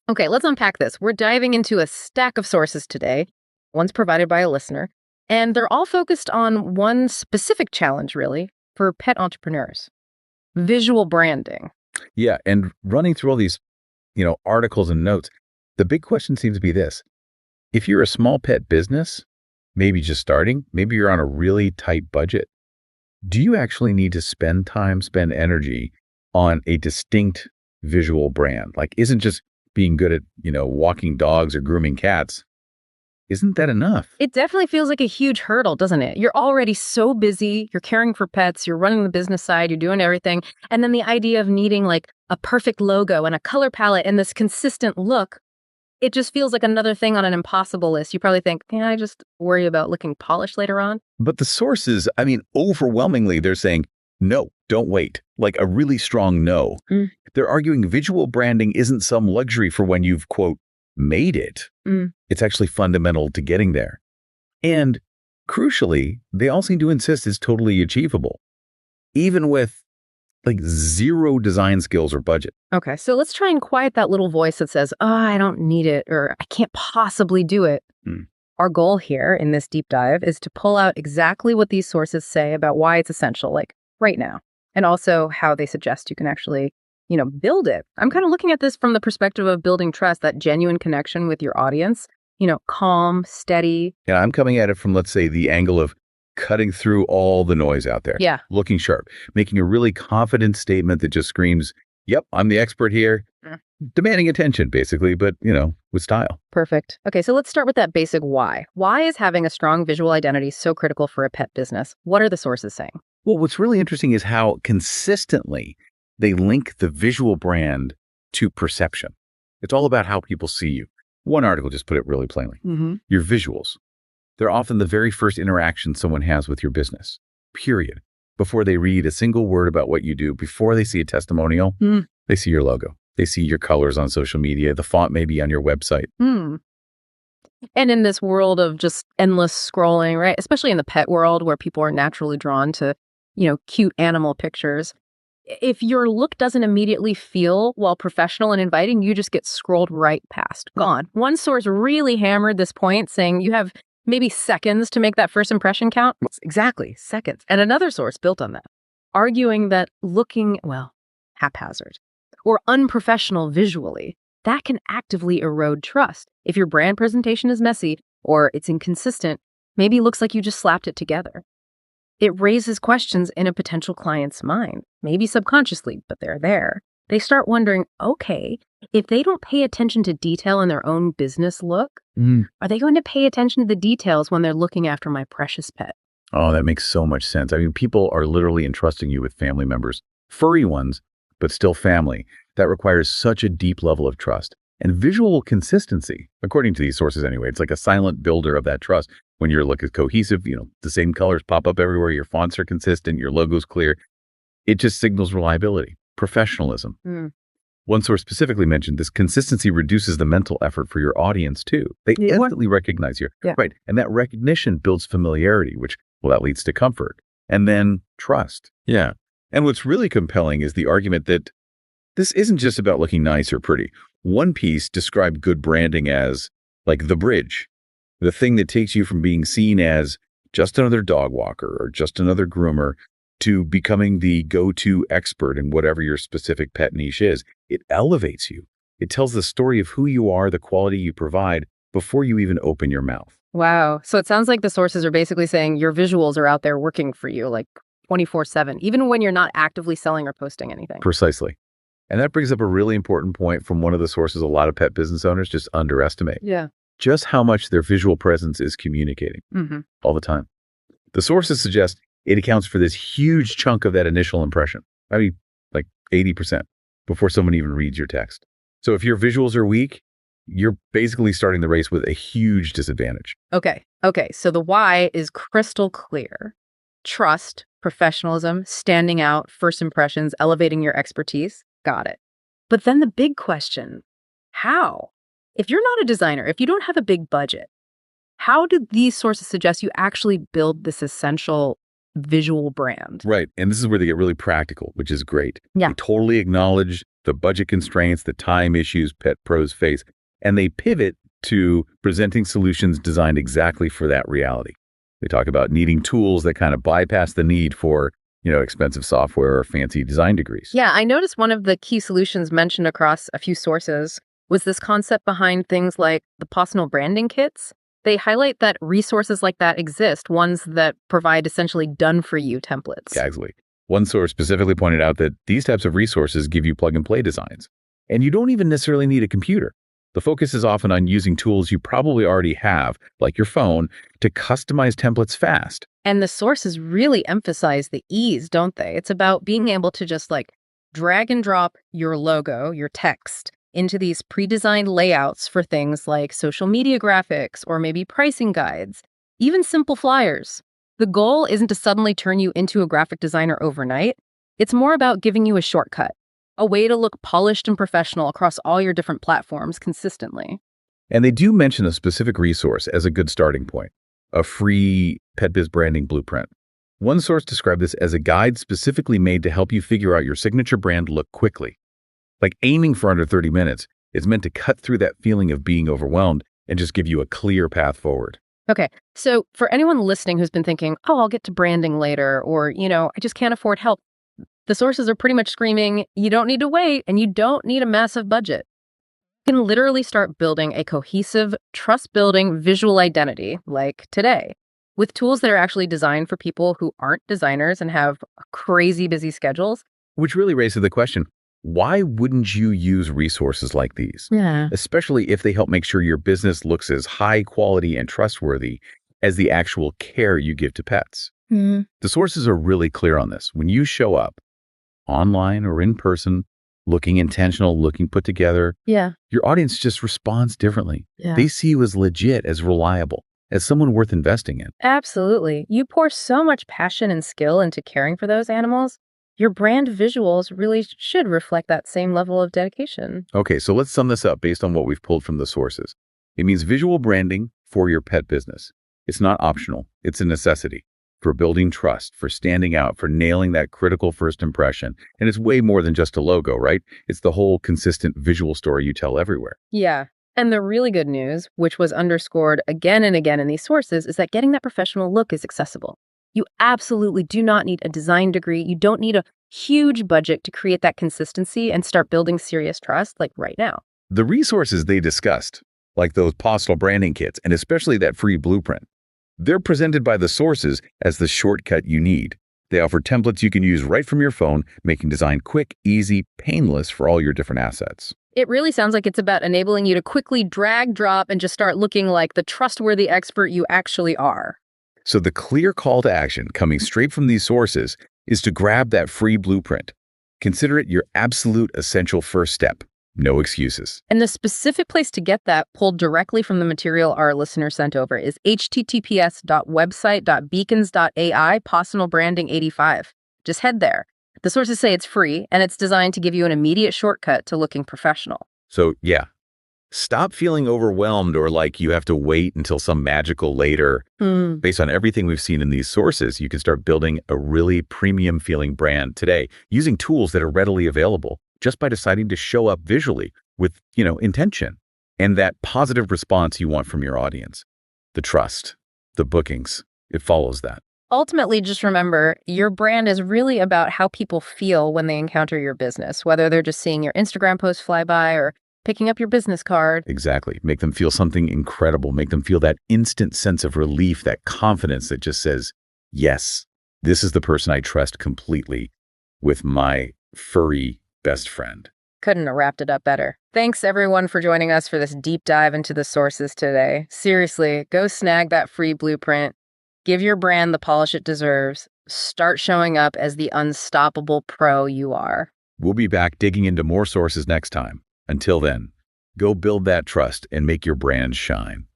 Okay, let's unpack this. We're diving into a stack of sources today. One's provided by a listener, and they're all focused on one specific challenge, really, for pet entrepreneurs: visual branding. Yeah, and running through all these, articles and notes, the big question seems to be this. If you're a small pet business, maybe just starting, maybe you're on a really tight budget, do you actually need to spend time, spend energy on a distinct visual brand? Like, isn't just being good at, walking dogs or grooming cats, isn't that enough? It definitely feels like a huge hurdle, doesn't it? You're already so busy, you're caring for pets, you're running the business side, you're doing everything. And then the idea of needing like a perfect logo and a color palette and this consistent look, it just feels like another thing on an impossible list. You probably think, can I just worry about looking polished later on? But the sources, overwhelmingly, they're saying, no, don't wait. Like a really strong no. They're arguing visual branding isn't some luxury for when you've, quote, made it. It's actually fundamental to getting there. And crucially, they all seem to insist it's totally achievable, even with like zero design skills or budget. Okay, so let's try and quiet that little voice that says, oh, I don't need it, or I can't possibly do it. Our goal here in this deep dive is to pull out exactly what these sources say about why it's essential, like right now, and also how they suggest you can actually, build it. I'm kind of looking at this from the perspective of building trust, that genuine connection with your audience, calm, steady. Yeah, I'm coming at it from, let's say, the angle of cutting through all the noise out there. Yeah. Looking sharp, making a really confident statement that just screams, yep, I'm the expert here. Demanding attention, basically, but, with style. Perfect. Okay, so let's start with that basic why. Why is having a strong visual identity so critical for a pet business? What are the sources saying? Well, what's really interesting is how consistently they link the visual brand to perception. It's all about how people see you. One article just put it really plainly. Your visuals. They're often the very first interaction someone has with your business, period. Before they read a single word about what you do, before they see a testimonial, they see your logo. They see your colors on social media. The font may be on your website. And in this world of just endless scrolling, right? Especially in the pet world where people are naturally drawn to, cute animal pictures. If your look doesn't immediately feel, professional and inviting, you just get scrolled right past. Gone. One source really hammered this point, saying you have maybe seconds to make that first impression count. Exactly, seconds. And another source built on that, arguing that looking, haphazard or unprofessional visually, that can actively erode trust. If your brand presentation is messy or it's inconsistent, maybe it looks like you just slapped it together. It raises questions in a potential client's mind, maybe subconsciously, but they're there. They start wondering, okay, if they don't pay attention to detail in their own business look, are they going to pay attention to the details when they're looking after my precious pet? Oh, that makes so much sense. People are literally entrusting you with family members, furry ones, but still family. That requires such a deep level of trust and visual consistency, according to these sources anyway. It's like a silent builder of that trust. When your look is cohesive, the same colors pop up everywhere, your fonts are consistent, your logo's clear. It just signals reliability, professionalism. One source specifically mentioned this consistency reduces the mental effort for your audience too. They instantly recognize you. Yeah. Right. And that recognition builds familiarity, which, that leads to comfort. And then trust. Yeah. And what's really compelling is the argument that this isn't just about looking nice or pretty. One piece described good branding as like the bridge, the thing that takes you from being seen as just another dog walker or just another groomer to becoming the go-to expert in whatever your specific pet niche is. It elevates you. It tells the story of who you are, the quality you provide before you even open your mouth. Wow. So it sounds like the sources are basically saying your visuals are out there working for you like 24/7, even when you're not actively selling or posting anything. Precisely. And that brings up a really important point from one of the sources a lot of pet business owners just underestimate. Yeah. Just how much their visual presence is communicating all the time. The sources suggest it accounts for this huge chunk of that initial impression. Like 80% before someone even reads your text. So if your visuals are weak, you're basically starting the race with a huge disadvantage. Okay. So the why is crystal clear. Trust, professionalism, standing out, first impressions, elevating your expertise. Got it. But then the big question, how? If you're not a designer, if you don't have a big budget, how do these sources suggest you actually build this essential visual brand? Right. And this is where they get really practical, which is great. Yeah. They totally acknowledge the budget constraints, the time issues pet pros face, and they pivot to presenting solutions designed exactly for that reality. They talk about needing tools that kind of bypass the need for, expensive software or fancy design degrees. Yeah, I noticed one of the key solutions mentioned across a few sources was this concept behind things like the Pawsonal Branding kits. They highlight that resources like that exist, ones that provide essentially done-for-you templates. Exactly. One source specifically pointed out that these types of resources give you plug-and-play designs, and you don't even necessarily need a computer. The focus is often on using tools you probably already have, like your phone, to customize templates fast. And the sources really emphasize the ease, don't they? It's about being able to just drag and drop your logo, your text, into these pre-designed layouts for things like social media graphics or maybe pricing guides, even simple flyers. The goal isn't to suddenly turn you into a graphic designer overnight. It's more about giving you a shortcut, a way to look polished and professional across all your different platforms consistently. And they do mention a specific resource as a good starting point, a free pet biz branding blueprint. One source described this as a guide specifically made to help you figure out your signature brand look quickly. Like aiming for under 30 minutes, it's meant to cut through that feeling of being overwhelmed and just give you a clear path forward. Okay, so for anyone listening who's been thinking, oh, I'll get to branding later, or, I just can't afford help, the sources are pretty much screaming, you don't need to wait and you don't need a massive budget. You can literally start building a cohesive, trust-building visual identity like today, with tools that are actually designed for people who aren't designers and have crazy busy schedules. Which really raises the question, why wouldn't you use resources like these? Yeah. Especially if they help make sure your business looks as high quality and trustworthy as the actual care you give to pets. Mm-hmm. The sources are really clear on this. When you show up, online or in person, looking intentional, looking put together, your audience just responds differently. Yeah. They see you as legit, as reliable, as someone worth investing in. Absolutely. You pour so much passion and skill into caring for those animals. Your brand visuals really should reflect that same level of dedication. Okay, so let's sum this up based on what we've pulled from the sources. It means visual branding for your pet business. It's not optional. It's a necessity for building trust, for standing out, for nailing that critical first impression. And it's way more than just a logo, right? It's the whole consistent visual story you tell everywhere. Yeah. And the really good news, which was underscored again and again in these sources, is that getting that professional look is accessible. You absolutely do not need a design degree. You don't need a huge budget to create that consistency and start building serious trust like right now. The resources they discussed, like those Pawsonal Branding kits and especially that free blueprint, they're presented by the sources as the shortcut you need. They offer templates you can use right from your phone, making design quick, easy, painless for all your different assets. It really sounds like it's about enabling you to quickly drag, drop, and just start looking like the trustworthy expert you actually are. So the clear call to action coming straight from these sources is to grab that free blueprint. Consider it your absolute essential first step. No excuses. And the specific place to get that pulled directly from the material our listener sent over is https://website.beacons.ai Pawsonal Branding 85. Just head there. The sources say it's free, and it's designed to give you an immediate shortcut to looking professional. So stop feeling overwhelmed or like you have to wait until some magical later. Based on everything we've seen in these sources, you can start building a really premium feeling brand today using tools that are readily available just by deciding to show up visually with, intention and that positive response you want from your audience. The trust, the bookings, it follows that. Ultimately, just remember, your brand is really about how people feel when they encounter your business, whether they're just seeing your Instagram post fly by or picking up your business card. Exactly. Make them feel something incredible. Make them feel that instant sense of relief, that confidence that just says, yes, this is the person I trust completely with my furry best friend. Couldn't have wrapped it up better. Thanks, everyone, for joining us for this deep dive into the sources today. Seriously, go snag that free blueprint. Give your brand the polish it deserves. Start showing up as the unstoppable pro you are. We'll be back digging into more sources next time. Until then, go build that trust and make your brand shine.